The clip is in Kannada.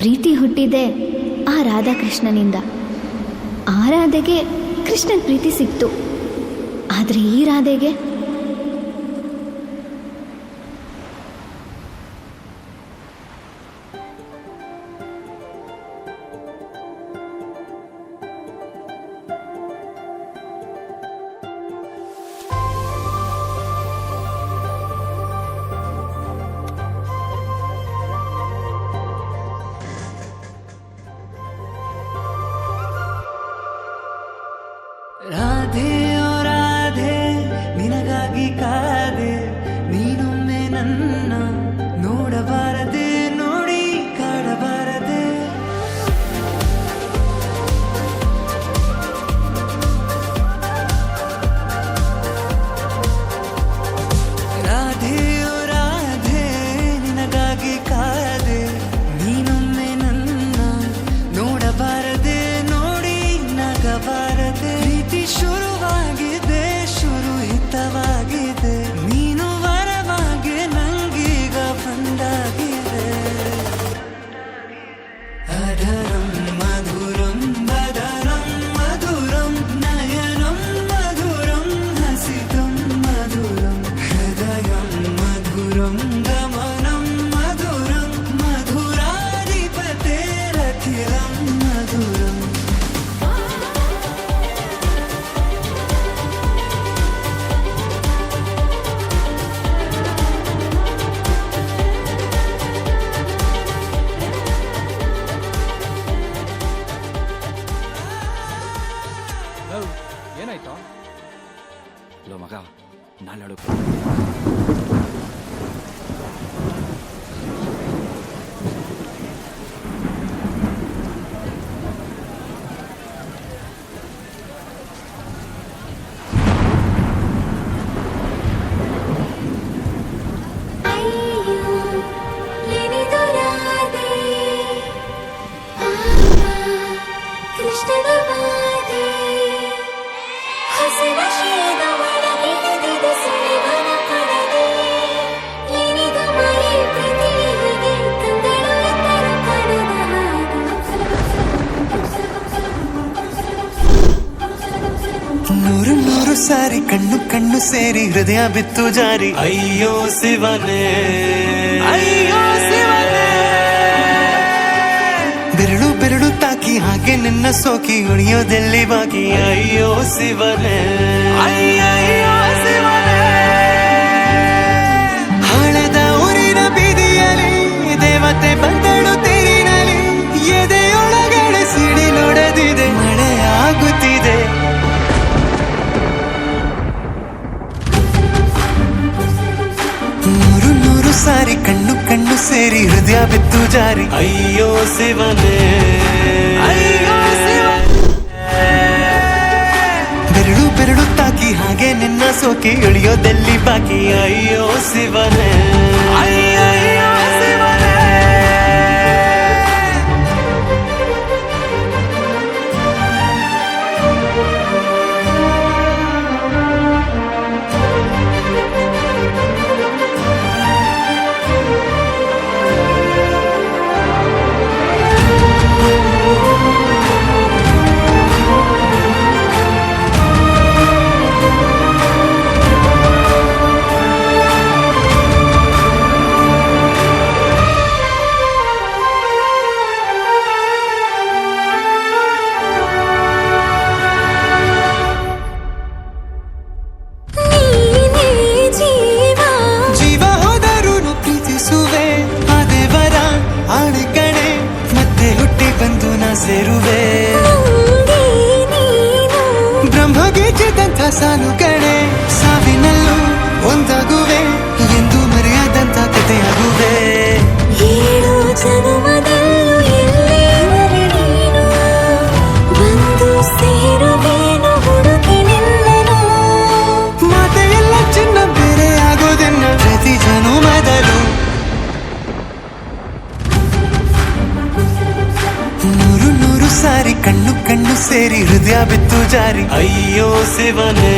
ಪ್ರೀತಿ ಹುಟ್ಟಿದೆ ಆ ರಾಧಾಕೃಷ್ಣನಿಂದ. ಆ ರಾಧೆಗೆ ಕೃಷ್ಣನ್ ಪ್ರೀತಿ ಸಿಕ್ತು, ಆದರೆ ಈ ರಾಧೆಗೆ ರಾಧೆ ಓ ರಾಧೆ ನಿನಗಾಗಿ ಕಾದೆ, ನೀನೊಮ್ಮೆ ನನ್ನ ನೋಡಬಾರದೆ, ನೋಡಿ ಕಾಡಬಾರದೆ. ರಾಧೆ ಓ ರಾಧೆ ನಿನಗಾಗಿ ಕಾದೆ, ನೀನೊಮ್ಮೆ ನನ್ನ ನೋಡಬಾರದೆ, ನೋಡಿ ನಗಬಾರದೆ. ಶುರುವಾಗಿದೆ, ಶುರುಹಿತವಾಗಿದೆ, ನೀನು ವರವಾಗಿ ನಂಗೀಗ ಬಂದಾಗಿದೆ. ಅಧರಂ ಮಧುರಂ ಬದರಂ ಮಧುರಂ ನಯನಂ ಮಧುರಂ ಹಸಿತಂ ಮಧುರಂ ಹೃದಯಂ ಮಧುರಂ ಗಮನಂ ಮಧುರಂ ಮಧುರಾಧಿಪತೇರಖಿಲಂ ಮಧುರಂ. ಏನಾಯ್ತು? ಲೋ ಮಗ, ನಾನು ಹೇಳು. ನೂರು ನೂರು ಸಾರಿ ಕಣ್ಣು ಕಣ್ಣು ಸೇರಿ ಹೃದಯ ಬಿತ್ತು ಜಾರಿ. ಅಯ್ಯೋ ಶಿವನೇ, ಅಯ್ಯೋ ಶಿವನೇ. ಬೆರಳು ಬೆರಳು ತಾಕಿ ಹಾಗೆ ನಿನ್ನ ಸೋಕಿ ಉಳಿಯೋದೆಲ್ಲಿ ಬಾಕಿ. ಅಯ್ಯೋ ಶಿವನೇ, ಅಯ್ಯಯ್ಯೋ ಶಿವನೇ. ಹಳದ ಊರಿನ ಬೀದಿಯಲ್ಲಿ ದೇವತೆ ಬಂದಳು ತೇರಿನಲ್ಲಿ, ಎದೆಯೊಳಗಡೆ ಸಿಡಿಲೊಡೆದಿದೆ, ಮಳೆ ಆಗುತ್ತಿದೆ. ನೂರು ನೂರು ಸಾರಿ ಕಣ್ಣು ಕಣ್ಣು ಸೇರಿ ಹೃದಯ ಬಿತ್ತು ಜಾರಿ. ಅಯ್ಯೋ ಶಿವನೇ, ಅಯ್ಯೋ ಶಿವನೇ. ಬೆರಳು ಬೆರಳು ತಾಕಿ ಹಾಗೆ ನಿನ್ನ ಸೋಕಿ ಇಳಿಯೋದೆಲ್ಲಿ ಬಾಕಿ. ಅಯ್ಯೋ ಶಿವನೇ, ಅಯ್ಯಯ್ಯೋ ಶಿವನೇ. ಸೇರುವೆ ಬ್ರಹ್ಮಗೀಚಿದಂಥ ಸಾಲು ಕಡೆ, ಸಾವಿನಲ್ಲೂ ಒಂದಾಗುವೆ ಎಂದು ಮರೆಯದಂಥ ಕಥೆಯಾಗುವೆ. ಏಳು ಜನುಮದಲ್ಲೂ ಎಲ್ಲೇನು ಬಂದು ಸೇರುವೇನು ಹುಡುಕಿ ನಿಲ್ಲನು. ಮಾತೆಯೆಲ್ಲ ಚಿನ್ನ ಬೇರೆ ಆಗೋದನ್ನ ಪ್ರತಿ ಜನುಮದಲ್ಲೂ. ನೂರು ನೂರು ಸಾರಿ ಕಣ್ಣು ಕಣ್ಣು ಸೇರಿ ಹೃದಯ ಬಿತ್ತು ಜಾರಿ. ಅಯ್ಯೋ ಶಿವನೇ.